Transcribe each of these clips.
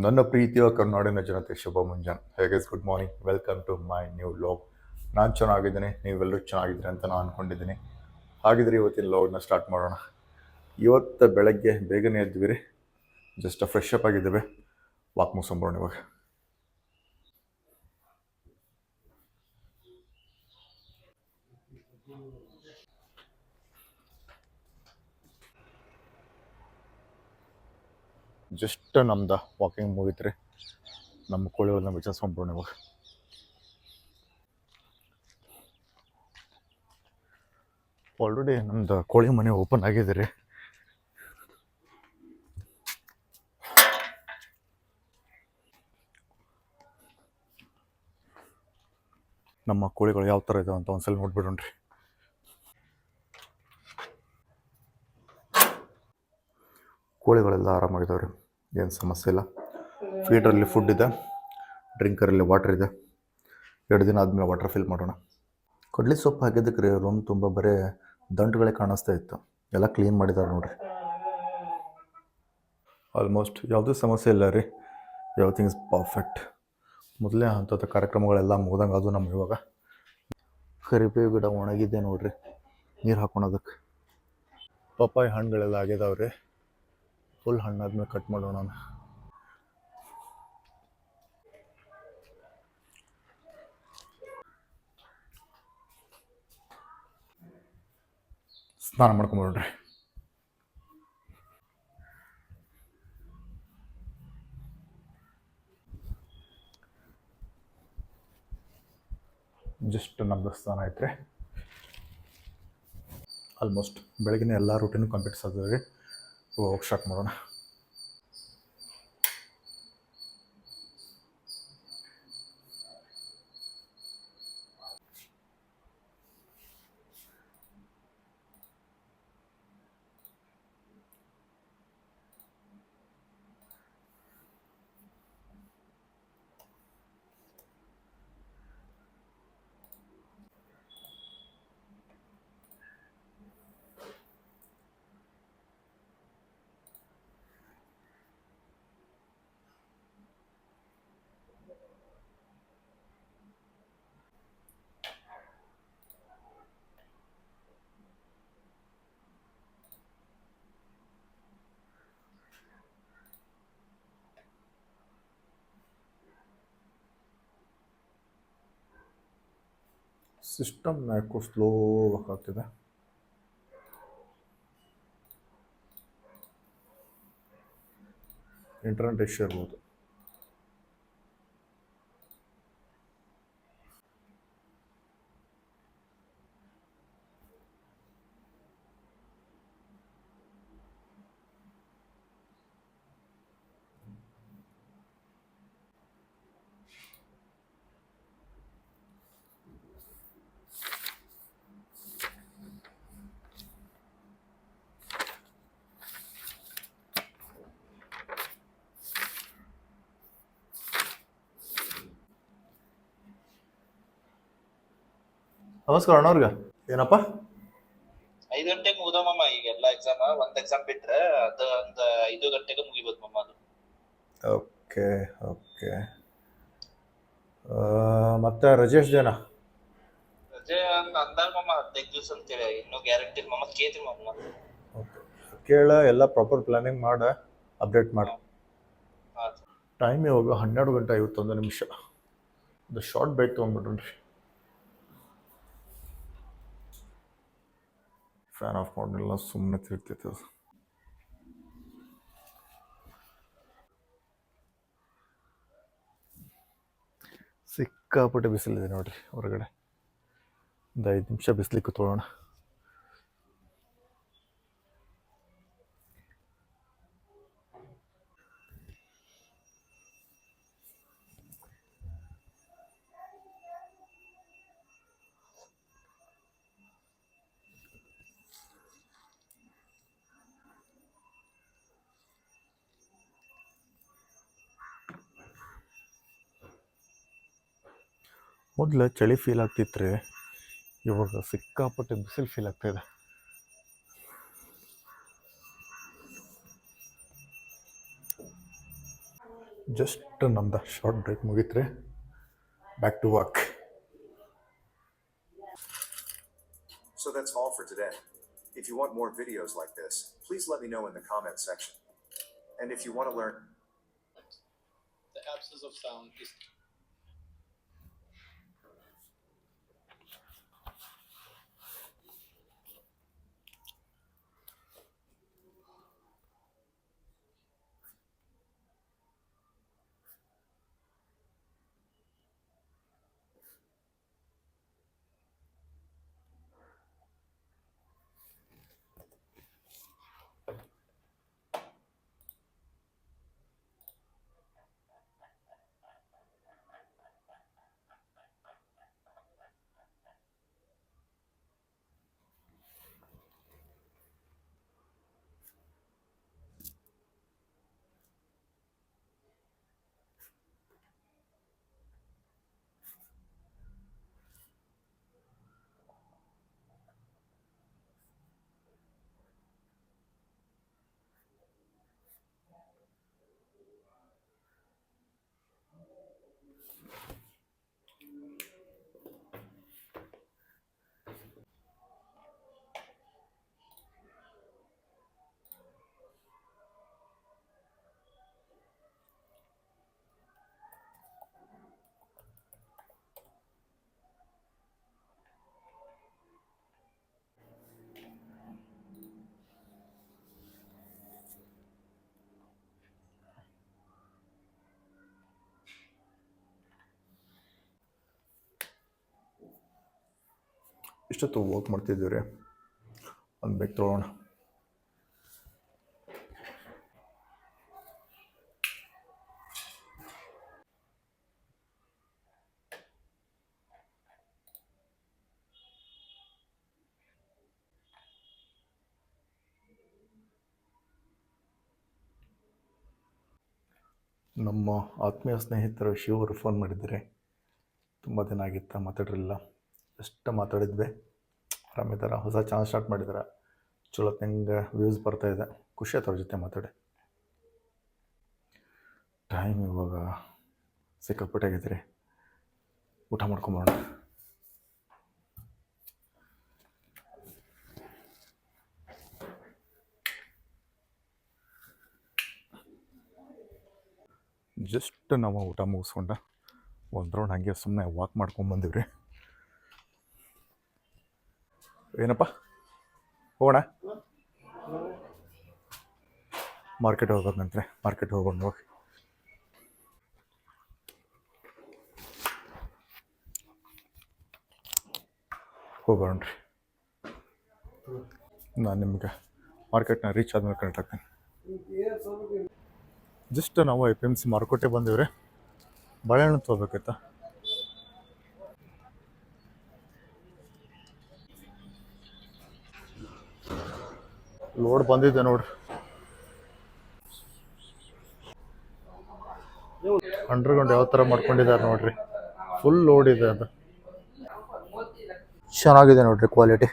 ನನ್ನ ಪ್ರೀತಿಯ ಕರ್ನಾಡಿನ ಜನತೆ ಶುಭ ಮುಂಜಾನೆ. ಹೇಗೆ good morning, welcome to my new vlog. ನಾನು ಚೆನ್ನಾಗಿದ್ದೀನಿ, ನೀವೆಲ್ಲರೂ ಚೆನ್ನಾಗಿದ್ದೀರಿ ಅಂತ ನಾನು ಅಂದ್ಕೊಂಡಿದ್ದೀನಿ. ಹಾಗಿದ್ರೆ ಇವತ್ತಿನ ಲಾಗ್ನ ಸ್ಟಾರ್ಟ್ ಮಾಡೋಣ. ಇವತ್ತು ಬೆಳಗ್ಗೆ ಬೇಗನೆ ಎದ್ದಿವಿ, ಜಸ್ಟ್ ಫ್ರೆಶ್ ಅಪ್ ಆಗಿದ್ದೇವೆ, ವಾಕ್ ಮುಗಿಸ್ಕೊಂಬೋಣ ಇವಾಗ. ಜಸ್ಟ್ ನಮ್ದು ವಾಕಿಂಗ್ ಮುಗಿತ್ರಿ, ನಮ್ಮ ಕೋಳಿಗಳನ್ನ ವಿಚಾರಿಸ್ಕೊಂಬೋಣ ಇವಾಗ. ಆಲ್ರೆಡಿ ನಮ್ದು ಕೋಳಿ ಮನೆ ಓಪನ್ ಆಗಿದೆ ರೀ. ನಮ್ಮ ಕೋಳಿಗಳು ಯಾವ ಥರ ಇದಾವೆ ಅಂತ ಒಂದ್ಸಲ ನೋಡ್ಬಿಡೋಣ್ರಿ. ಕೋಳಿಗಳೆಲ್ಲ ಆರಾಮಾಗಿದ್ದಾವೆ ರೀ, ಏನು ಸಮಸ್ಯೆ ಇಲ್ಲ. ಫೀಡರಲ್ಲಿ ಫುಡ್ ಇದೆ, ಡ್ರಿಂಕರಲ್ಲಿ ವಾಟರ್ ಇದೆ. 2 ದಿನ ಆದಮೇಲೆ ವಾಟರ್ ಫಿಲ್ ಮಾಡೋಣ. ಕಡ್ಲಿ ಸೊಪ್ಪು ಹಾಕಿದ್ದಕ್ಕೆ ರೀ ರೂಮ್ ತುಂಬ ಬರೀ ದಂಟುಗಳೇ ಕಾಣಿಸ್ತಾ ಇತ್ತು. ಎಲ್ಲ ಕ್ಲೀನ್ ಮಾಡಿದ್ದಾರೆ ನೋಡಿರಿ. ಆಲ್ಮೋಸ್ಟ್ ಯಾವುದೂ ಸಮಸ್ಯೆ ಇಲ್ಲ ರೀ, ಎವ್ರಿಥಿಂಗ್ ಇಸ್ ಪರ್ಫೆಕ್ಟ್. ಮೊದಲೇ ಅಂಥದ್ದು ಕಾರ್ಯಕ್ರಮಗಳೆಲ್ಲ ಮುಗ್ದಂಗೆ ಅದು ನಮ್ಮ ಇವಾಗ. ಕರಿಬೇವು ಗಿಡ ಒಣಗಿದೆ ನೋಡಿರಿ, ನೀರು ಹಾಕೊಳೋದಕ್ಕೆ. ಪಪ್ಪಾಯಿ ಹಣ್ಣುಗಳೆಲ್ಲ ಆಗಿದಾವೆ ರೀ, ಫುಲ್ ಹಣ್ಣಾದ್ಮೇಲೆ ಕಟ್ ಮಾಡೋಣ. ಸ್ನಾನ ಮಾಡ್ಕೊಂಬಿಡ್ರಿ. ಜಸ್ಟ್ ನಮ್ಮದು ಸ್ನಾನ ಐತ್ರಿ. ಆಲ್ಮೋಸ್ಟ್ ಬೆಳಗಿನ ಎಲ್ಲ ರೂಟೀನು ಕಂಪ್ಲೀಟ್ಸ್ ಆಗಿದೆ ರೀ. ಹೋಗಿ ಸ್ಟಾರ್ಟ್ ಮಾಡೋಣ. ಸಿಸ್ಟಮ್ ಯಾಕೋ ಸ್ಲೋ ವರ್ಕ್ ಆಗ್ತಿದೆ. ಇಂಟರ್ನೆಟ್ ಇಶ್ಯೂ ಇರ್ಬೋದು. ನಮಸ್ಕಾರ ಅಣ್ಣವ್ರಿಗೆ. ಏನಪ್ಪ 5 ಗಂಟೆಗೆ ಮುಗ್ದಮ್ಮ ಈಗೆಲ್ಲ ಎಕ್ಸಾಮ್. ಒಂದ್ ಎಕ್ಸಾಮ್ ಬಿಟ್ರೆ ಅದು ಒಂದ್ 5 ಗಂಟೆಗೆ ಮುಗಿಬೋದು ಮಮ್ಮ ಅದು. Okay okay. ಮತ್ತೆ ರಜೇಶ್ ಜನ ರಜೆ ಅಂದಾಗ ಮಮ್ಮ 15 ದಿವಸ ಅಂತೇಳಿ ಇನ್ನೂ ಗ್ಯಾರಂಟಿ ಮಮ್ಮ ಕೇಳ್ತೀನಿ ಮಮ್ಮ. ಓಕೆ, ಕೇಳ ಎಲ್ಲ ಪ್ರಾಪರ್ ಪ್ಲಾನಿಂಗ್ ಮಾಡಿ ಅಪ್ಡೇಟ್ ಮಾಡಿ. ಟೈಮ್ ಇವಾಗ 12:51. ಇದು ಶಾರ್ಟ್ ಬ್ರೇಕ್ ತೊಗೊಂಡ್ಬಿಡ್ರಿ. ಫ್ಯಾನ್ ಆಫ್ ಮಾಡಿಲ್ಲ, ಸುಮ್ಮನೆ ತಿರ್ತಿತ್ತು ಅದು. ಸಿಕ್ಕಾಪಟ್ಟೆ ಬಿಸಿಲಿದೆ ನೋಡ್ರಿ ಹೊರಗಡೆ. ಒಂದು 5 ನಿಮಿಷ ಬಿಸಿಲಿಕ್ಕೆ ಕೂತ್ಕೊಳ್ಳೋಣ. ಮೊದಲು ಚಳಿ ಫೀಲ್ ಆಗ್ತಿತ್ತು ರೀ, ಇವಾಗ ಸಿಕ್ಕಾಪಟ್ಟೆ ಬಿಸಿಲು ಫೀಲ್ ಆಗ್ತಾಯಿದೆ. ಜಸ್ಟ್ ನಮ್ದು ಶಾರ್ಟ್ ಬ್ರೇಕ್ ಮುಗೀತ್ರಿ, back to work. So that's all for today. If you want more videos like this, please let me know in the comment section. And if you want to learn The absence of sound is ಇಷ್ಟೊತ್ತು work ಮಾಡ್ತಿದ್ದೀವಿ ರೀ, ಒಂದು break ತೊಗೊಳ್ಳೋಣ. ನಮ್ಮ ಆತ್ಮೀಯ ಸ್ನೇಹಿತರು ಶಿವರು phone ಮಾಡಿದ್ದಾರೆ. ತುಂಬ ದಿನ ಆಗಿತ್ತು, ಮಾತಾಡಿರಲಿಲ್ಲ. ಎಷ್ಟು ಮಾತಾಡಿದ್ವಿ. ಆರಾಮಿದ್ದಾರೆ, ಹೊಸ ಚಾನಲ್ ಸ್ಟಾರ್ಟ್ ಮಾಡಿದ್ದಾರೆ, ಚಲೋ ನಂಗೆ ವ್ಯೂಸ್ ಬರ್ತಾಯಿದೆ. ಖುಷಿ ಆಯ್ತು ಅವ್ರ ಜೊತೆ ಮಾತಾಡಿ. ಟೈಮ್ ಇವಾಗ ಸಿಕ್ಕಾಪಟ್ಟೆ ಆಗೈತೆ ರೀ, ಊಟ ಮಾಡ್ಕೊಂಬರೋಣ. ಜಸ್ಟ್ ನಾವು ಊಟ ಮುಗಿಸ್ಕೊಂಡ ಒಂದು ರೌಂಡ್ ಹಾಗೆ ಸುಮ್ಮನೆ ವಾಕ್ ಮಾಡ್ಕೊಂಬಂದಿವಿ ರೀ. ಏನಪ್ಪ ಹೋಗೋಣ, ಮಾರ್ಕೆಟ್ ಹೋಗ್ಬೇಕಂತೆ. ಮಾರ್ಕೆಟ್ ಹೋಗೋಣ, ಹೋಗಿ ಹೋಗೋಣ ರೀ. ನಾನು ನಿಮ್ಗೆ ಮಾರ್ಕೆಟ್ನ ರೀಚ್ ಆದ್ಮೇಲೆ ಕನೆಕ್ಟ್ ಆಗ್ತೀನಿ. ಜಸ್ಟ್ ನಾವು APMC ಮಾರುಕಟ್ಟೆ ಬಂದೀವಿ ರೀ. ಬಾಳೆಹಣ್ಣು ತೊಗೋಬೇಕಿತ್ತ. ಲೋಡ್ ಬಂದಿದೆ ನೋಡ್ರಿ, ಅಂಡರ್ಗ್ರೌಂಡ್ ಯಾವ ಥರ ಮಾಡ್ಕೊಂಡಿದ್ದಾರೆ ನೋಡ್ರಿ. ಫುಲ್ ಲೋಡ್ ಇದೆ, ಅದು ಚೆನ್ನಾಗಿದೆ ನೋಡ್ರಿ, ಕ್ವಾಲಿಟಿ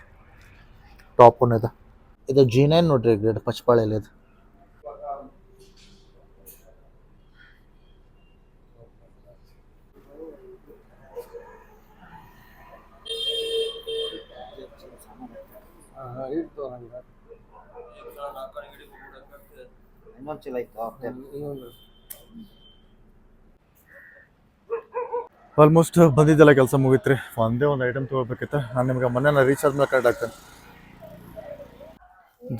ಟಾಪ್ ಒನ್ ಇದೆ. ಇದು G9 ನೋಡ್ರಿ, ಗ್ರೇಡ್ ಪಚ್ಚಪಾಳೆಯಲ್ಲಿ ಇದು. ಆಲ್ಮೋಸ್ಟ್ ಬಂದಿದ್ದೆಲ್ಲ ಕೆಲಸ ಮುಗೀತ್ರಿ. ಒಂದೇ ಒಂದು ಐಟಮ್ ತೊಗೊಳ್ಬೇಕಿತ್ತು. ನಾನು ನಿಮ್ಗೆ ಮೊನ್ನೆ ರೀಚ್ ಆದ್ಮೇಲೆ ಕರೆಕ್ಟ್ ಆಗ್ತೇನೆ.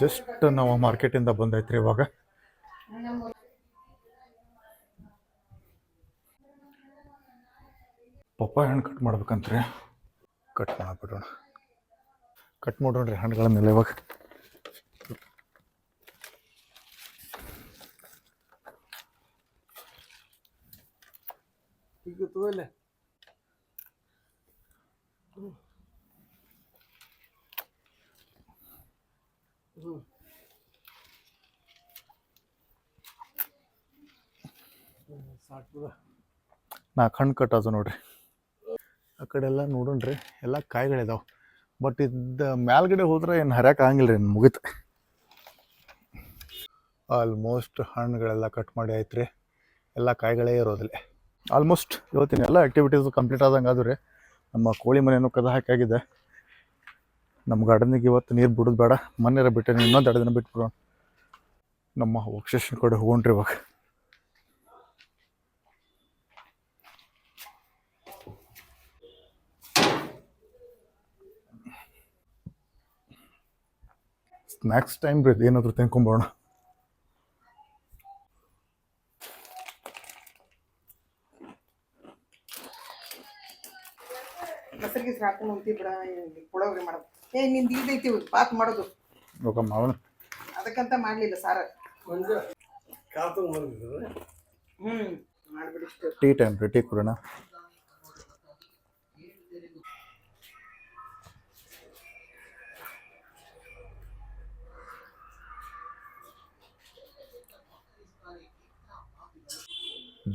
ಜಸ್ಟ್ ನಾವು ಮಾರ್ಕೆಟಿಂದ ಬಂದೈತ್ರಿ ಇವಾಗ. ಪಪ್ಪಾಯ ಹಣ್ಣು ಕಟ್ ಮಾಡ್ಬೇಕಂತ್ರಿ. ಕಟ್ ಮಾಡಿಬಿಡೋಣ, ಕಟ್ ಮಾಡೋಣ್ರಿ ಹಣ್ಣುಗಳನ್ನೆಲ್ಲ ಇವಾಗ. ಈಗ ತಗೋಲೆ ನಾಲ್ಕು ಹಣ್ಣು ಕಟ್ಟೋದು ನೋಡ್ರಿ. ಆ ಕಡೆ ಎಲ್ಲ ನೋಡೋಣ್ರಿ, ಎಲ್ಲ ಕಾಯಿಗಳಿದಾವೆ. ಬಟ್ ಇದು ಮ್ಯಾಲ್ಗಡೆ ಹೋದ್ರೆ ಏನು ಹರ್ಯಾಕೆ ಆಗಂಗಿಲ್ಲ ರೀ, ಮುಗೀತು. ಆಲ್ಮೋಸ್ಟ್ ಹಣ್ಣುಗಳೆಲ್ಲ ಕಟ್ ಮಾಡಿ ಆಯ್ತು ರೀ. ಎಲ್ಲ ಕಾಯಿಗಳೇ ಇರೋದಿಲ್ಲ. ಆಲ್ಮೋಸ್ಟ್ ಇವತ್ತಿನ ಎಲ್ಲ ಆ್ಯಕ್ಟಿವಿಟೀಸು ಕಂಪ್ಲೀಟ್ ಆದಂಗೆ ಆದರೂ ರೀ ನಮ್ಮ ಕೋಳಿ ಮನೆಯನ್ನು ಕದ ಹಾಕಾಗಿದೆ. ನಮ್ಮ ಗಾರ್ಡನಿಗೆ ಇವತ್ತು ನೀರು ಬಿಡೋದು ಬೇಡ, ಮೊನ್ನೆರ ಬಿಟ್ಟೆ ಇನ್ನೊಂದು 2 ದಿನ ಬಿಟ್ಬಿಡೋಣ. ನಮ್ಮ ವರ್ಕ್ ಸ್ಟೇಷನ್ ಕಡೆ ಹೋಗೋಣ್ರಿ ಇವಾಗ. ಸ್ನ್ಯಾಕ್ಸ್ ಟೈಮ್ ರೀ, ಏನಾದರೂ ತಿನ್ಕೊಂಬೋಣ. ಮೊಸರಿಗೆ ಹಾಕೊಂಡು ಉಂತಿ ಬಿಡ ಪುಳೋಗ್ರಿ ಮಾಡೋದು. ನಿಂದು ಇದೈತಿ ಬಾತ್ ಮಾಡೋದು, ಇವಾಗ ಮಾವನ ಅದಕ್ಕಂತ ಮಾಡಲಿಲ್ಲ ಸಾರ. ಮಾಡ್ಬಿಡಿ ಇಷ್ಟು. ಟೀ ಟೈಮ್ ರೀ, ಟೀ ಕೊಡೋಣ.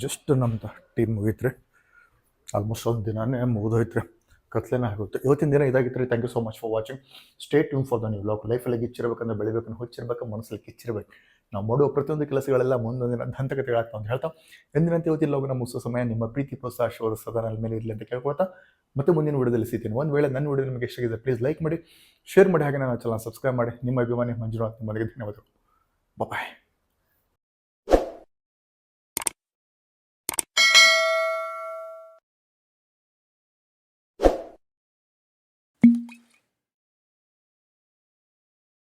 ಜಸ್ಟ್ ನಮ್ದು ಟೀಮ್ ಮುಗೀತ್ರಿ. ಆಲ್ಮೋಸ್ಟ್ ಒಂದು ದಿನಾನೇ ಮುಗಿದೋಯ್ತು ರೀ, ಕತ್ಲೇನ ಆಗುತ್ತೆ. ಇವತ್ತಿನ ದಿನ ಇದಾಗಿತ್ತು ರೀ. Thank you so much for watching. Stay tune for the new vlog. ಲೈಫಲ್ಲಿ ಗಿಚ್ಚಿರ್ಬೇಕಂದ್ರೆ ಬೆಳಿಬೇಕಂದ್ರೆ ಹುಚ್ಚಿರ್ಬೇಕು, ಮನಸ್ಸಲ್ಲಿ ಕಿಚ್ಚಿರ್ಬೇಕು. ನಾವು ಮಾಡುವ ಪ್ರತಿಯೊಂದು ಕೆಲಸಗಳೆಲ್ಲ ಮುಂದೊಂದು ದಿನ ದಂತಕತೆಗಳಾಗ್ತಾವ ಅಂತ ಹೇಳ್ತಾ ಎಂದಿನಂತೆ ಇವತ್ತಿನ ಲೋಗನ ಮುಗಿಸೋ ಸಮಯ ನಿಮ್ಮ ಪ್ರೀತಿ ಪ್ರೋತ್ಸಾಹ ಆಶೀರ್ವಾದ ಸದಾ ನನ್ನ ಮೇಲೆ ಇರಲಿ ಅಂತ ಕೇಳ್ಕೊಳ್ತಾ ಮತ್ತೆ ಮುಂದಿನ ವಿಡಿಯೋದಲ್ಲಿ ಸಿಗ್ತೀನಿ. ಒಂದು ವೇಳೆ ನನ್ನ ವಿಡಿಯೋ ನಿಮಗೆ ಇಷ್ಟ ಆಗಿದೆ ಪ್ಲೀಸ್ ಲೈಕ್ ಮಾಡಿ, ಶೇರ್ ಮಾಡಿ, ಹಾಗೆ ನನ್ನ ಚಾನಲ್ ಸಬ್ಸ್ಕ್ರೈಬ್ ಮಾಡಿ. ನಿಮ್ಮ ಅಭಿಮಾನಿ ಮಂಜುನಾಥ್, ನಿಮ್ಮನಿಗೆ ಧನ್ಯವಾದಗಳು. ಬಾಯ್.